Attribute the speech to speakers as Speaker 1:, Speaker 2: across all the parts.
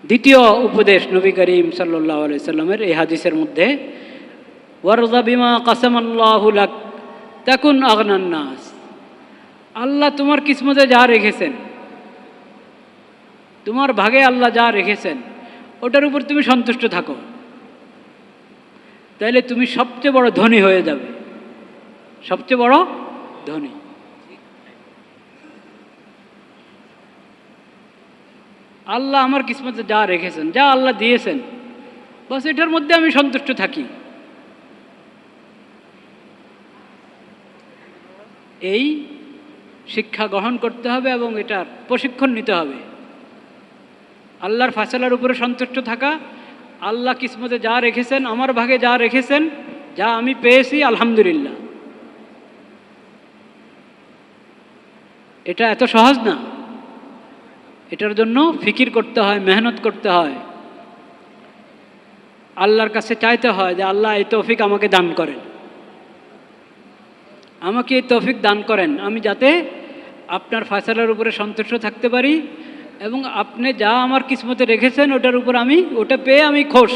Speaker 1: দ্বিতীয় উপদেশ নবী করিম সাল্লাল্লাহু আলাইহি সাল্লামের এই হাদিসের মধ্যে, ওয়ারযা বিমা কাসামাল্লাহু লাক তাকুন আগনান নাস। আল্লাহ তোমার কিসমতে যা রেখেছেন, তোমার ভাগে আল্লাহ যা রেখেছেন, ওটার উপর তুমি সন্তুষ্ট থাকো, তাইলে তুমি সবচেয়ে বড় ধনী হয়ে যাবে, সবচেয়ে বড় ধনী। আল্লাহ আমার কিসমতে যা রেখেছেন, যা আল্লাহ দিয়েছেন, বাস এটার মধ্যে আমি সন্তুষ্ট থাকি। এই শিক্ষা গ্রহণ করতে হবে এবং এটার প্রশিক্ষণ নিতে হবে। আল্লাহর ফায়সালার উপরে সন্তুষ্ট থাকা, আল্লাহ কিসমতে যা রেখেছেন, আমার ভাগে যা রেখেছেন, যা আমি পেয়েছি আলহামদুলিল্লাহ। এটা এত সহজ না, এটার জন্য ফিকির করতে হয়, মেহনত করতে হয়, আল্লাহর কাছে চাইতে হয় যে আল্লাহ এই তৌফিক আমাকে দান করেন, আমাকে এই তৌফিক দান করেন, আমি যাতে আপনার ফায়সালার উপরে সন্তুষ্ট থাকতে পারি এবং আপনি যা আমার কিসমতে রেখেছেন ওটার উপর আমি, ওটা পেয়ে আমি খুশ,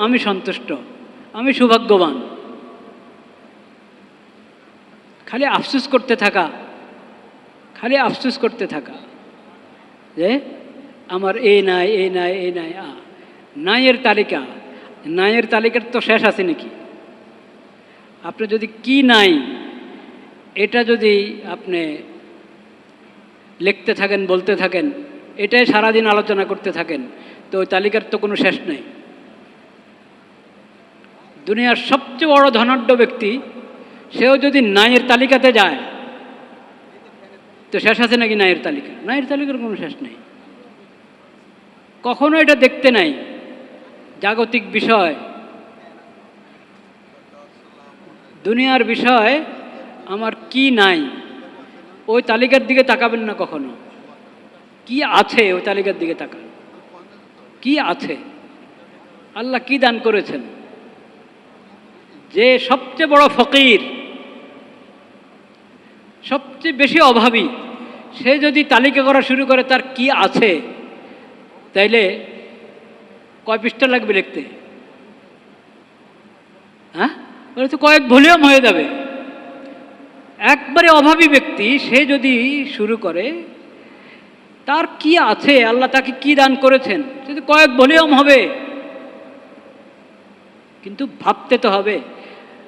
Speaker 1: আমি সন্তুষ্ট, আমি সৌভাগ্যবান। খালি আফসোস করতে থাকা, খালি আফসোস করতে থাকা যে আমার এই নাই, এই নাই, এই নাই, নাইয়ের তালিকা, নাইয়ের তালিকার তো শেষ আছে নাকি? আপনি যদি কি নাই এটা যদি আপনি লিখতে থাকেন, বলতে থাকেন, এটাই সারাদিন আলোচনা করতে থাকেন, তো ওই তালিকার তো কোনো শেষ নেই। দুনিয়ার সবচেয়ে বড় ধনাঢ্য ব্যক্তি, সেও যদি নাইয়ের তালিকাতে যায় তো শেষ আছে নাকি নাইয়ের তালিকা? নাইয়ের তালিকার কোনো শেষ নেই। কখনো এটা দেখতে নাই জাগতিক বিষয়, দুনিয়ার বিষয় আমার কি নাই ওই তালিকার দিকে তাকাবেন না কখনো। কি আছে ওই তালিকার দিকে তাকান, কি আছে, আল্লাহ কি দান করেছেন। যে সবচেয়ে বড় ফকির, সবচেয়ে বেশি অভাবী, সে যদি তালিকা করা শুরু করে তার কি আছে, তাইলে কয় পৃষ্ঠা লাগবে লিখতে? হ্যাঁ, বলে তো কয়েক ভলিউম হয়ে যাবে। একবারে অভাবী ব্যক্তি সে যদি শুরু করে তার কি আছে, আল্লাহ তাকে কি দান করেছেন, যদি কয়েক ভলিউম হবে। কিন্তু ভাবতে তো হবে,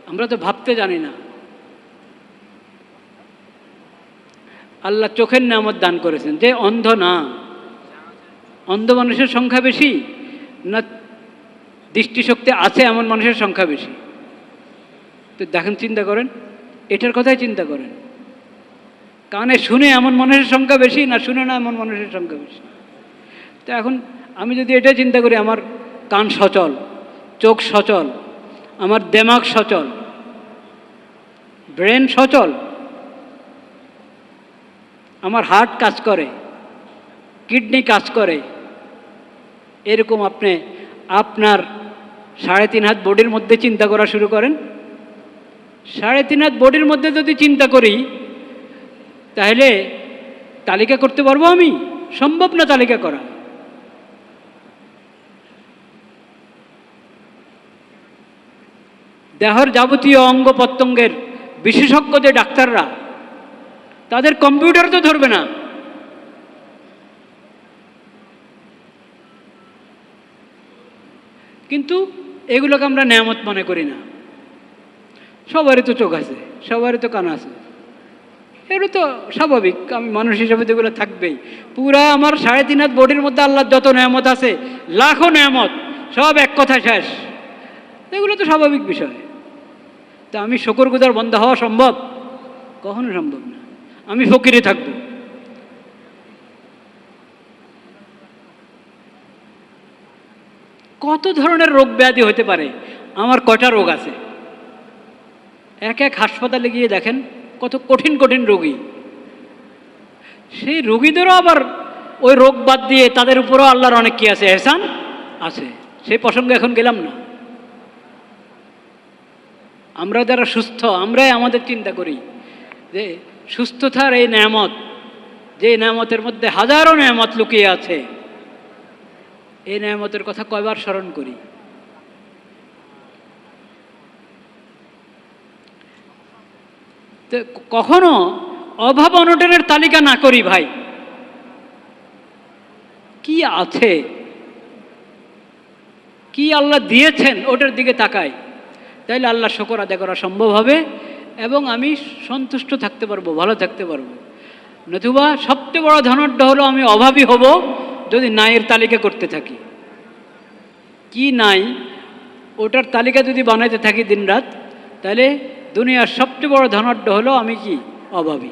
Speaker 1: আমরা তো ভাবতে জানি না। আল্লাহ চোখের নেয়ামত দান করেছেন, যে অন্ধ না, অন্ধ মানুষের সংখ্যা বেশি না দৃষ্টিশক্তি আছে এমন মানুষের সংখ্যা বেশি? তো দেখেন, চিন্তা করেন, এটার কথাই চিন্তা করেন। কানে শুনে এমন মানুষের সংখ্যা বেশি না শুনে না এমন মানুষের সংখ্যা বেশি? তো এখন আমি যদি এটা চিন্তা করি, আমার কান সচল, চোখ সচল, আমার দেমাগ সচল, ব্রেন সচল, আমার হার্ট কাজ করে, কিডনি কাজ করে, এরকম আপনি আপনার 3.5 হাত বডির মধ্যে চিন্তা করা শুরু করেন। 3.5 হাত বডির মধ্যে যদি চিন্তা করি তাহলে তালিকা করতে পারবো আমি? সম্ভব না তালিকা করা। দেহর যাবতীয় অঙ্গ প্রত্যঙ্গের বিশেষজ্ঞ যে ডাক্তাররা, তাদের কম্পিউটার তো ধরবে না। কিন্তু এগুলোকে আমরা নেয়ামত মনে করি না। সবারই তো চোখ আছে, সবারই তো কান আছে, এটা তো স্বাভাবিক, আমি মানুষ হিসাবে তো এগুলো থাকবেই। পুরা আমার 3.5 হাত বডির মধ্যে আল্লাহর যত নেয়ামত আছে, লাখো নেয়ামত, সব এক কথায় শেষ, এগুলো তো স্বাভাবিক বিষয়। তা আমি শুকরগুজার বন্ধ হওয়া সম্ভব? কখনো সম্ভব না। আমি ফকিরে থাকব। কত ধরনের রোগ ব্যাধি হতে পারে, আমার কয়টা রোগ আছে, এক এক হাসপাতালে গিয়ে দেখেন কত কঠিন কঠিন রোগী। সেই রোগীদেরও আবার ওই রোগ বাদ দিয়ে তাদের উপরও আল্লাহর অনেক কি আছে, এহসান আছে। সেই প্রসঙ্গে এখন গেলাম না। আমরা যারা সুস্থ, আমরাই আমাদের চিন্তা করি যে সুস্থতার এই নেয়ামত, যে নেয়ামতের মধ্যে হাজারো নেয়ামত লুকিয়ে আছে, এই নেয়ামতের কথা কয়বার স্মরণ করি। তো কখনো অভাব অনটনের তালিকা না করি ভাই, কি আছে, কি আল্লাহ দিয়েছেন ওটার দিকে তাকাই, তাইলে আল্লাহ শুকর আদায় করা সম্ভব হবে এবং আমি সন্তুষ্ট থাকতে পারবো, ভালো থাকতে পারবো। নতুবা সবচেয়ে বড় ধনাঢ্য হলো আমি অভাবী হব যদি নাইয়ের তালিকা করতে থাকি। কি নাই ওটার তালিকা যদি বানাইতে থাকি দিনরাত, তাহলে দুনিয়ার সবচেয়ে বড় ধনাঢ্য হলো আমি কি অভাবী।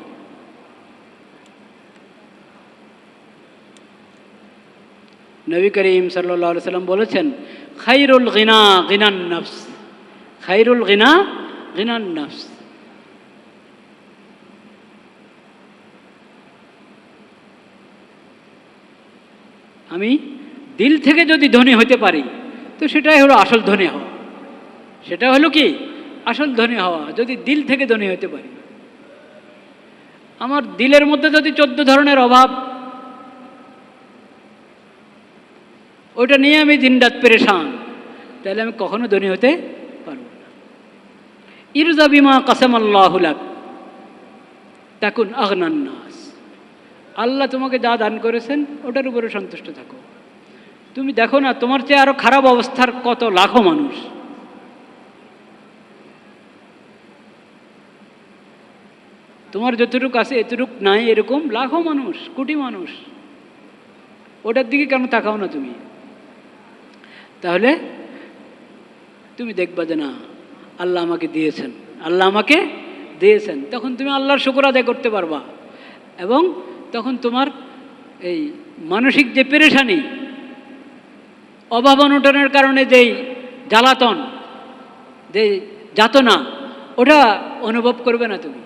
Speaker 1: নবী করিম সাল্লাল্লাহু আলাইহি সাল্লাম বলেছেন, খাইরুল গিনা গিনান নফস, খাইরুল গিনা গিনান নফস। আমি দিল থেকে যদি ধনী হতে পারি তো সেটাই হলো আসল ধনী হওয়া। সেটা হলো কি আসল ধনী হওয়া, যদি দিল থেকে ধনী হতে পারি। আমার দিলের মধ্যে যদি 14 ধরনের অভাব, ওইটা নিয়ে আমি দিনরাত পেরেশান, তাহলে আমি কখনো ধনী হতে পারব না। ইরজা বিমা কাসামাল্লাহু লাক তাকুন আগনান নাস। আল্লাহ তোমাকে যা দান করেছেন ওটার উপরে সন্তুষ্ট থাকো। তুমি দেখো না তোমার চেয়ে আরো খারাপ অবস্থার কত লাখো মানুষ। তোমার যতটুকু আছে এতটুকু নাই, এরকম লাখো মানুষ, কোটি মানুষ। ওটার দিকে কেন তাকাও না তুমি? তাহলে তুমি দেখবা যে না, আল্লাহ আমাকে দিয়েছেন, আল্লাহ আমাকে দিয়েছেন, তখন তুমি আল্লাহর শুকর আদায় করতে পারবা। এবং তখন তোমার এই মানসিক যে পেরেশানি, অভাব অনটনের কারণে যেই জ্বালাতন, যে যাতনা, ওটা অনুভব করবে না তুমি।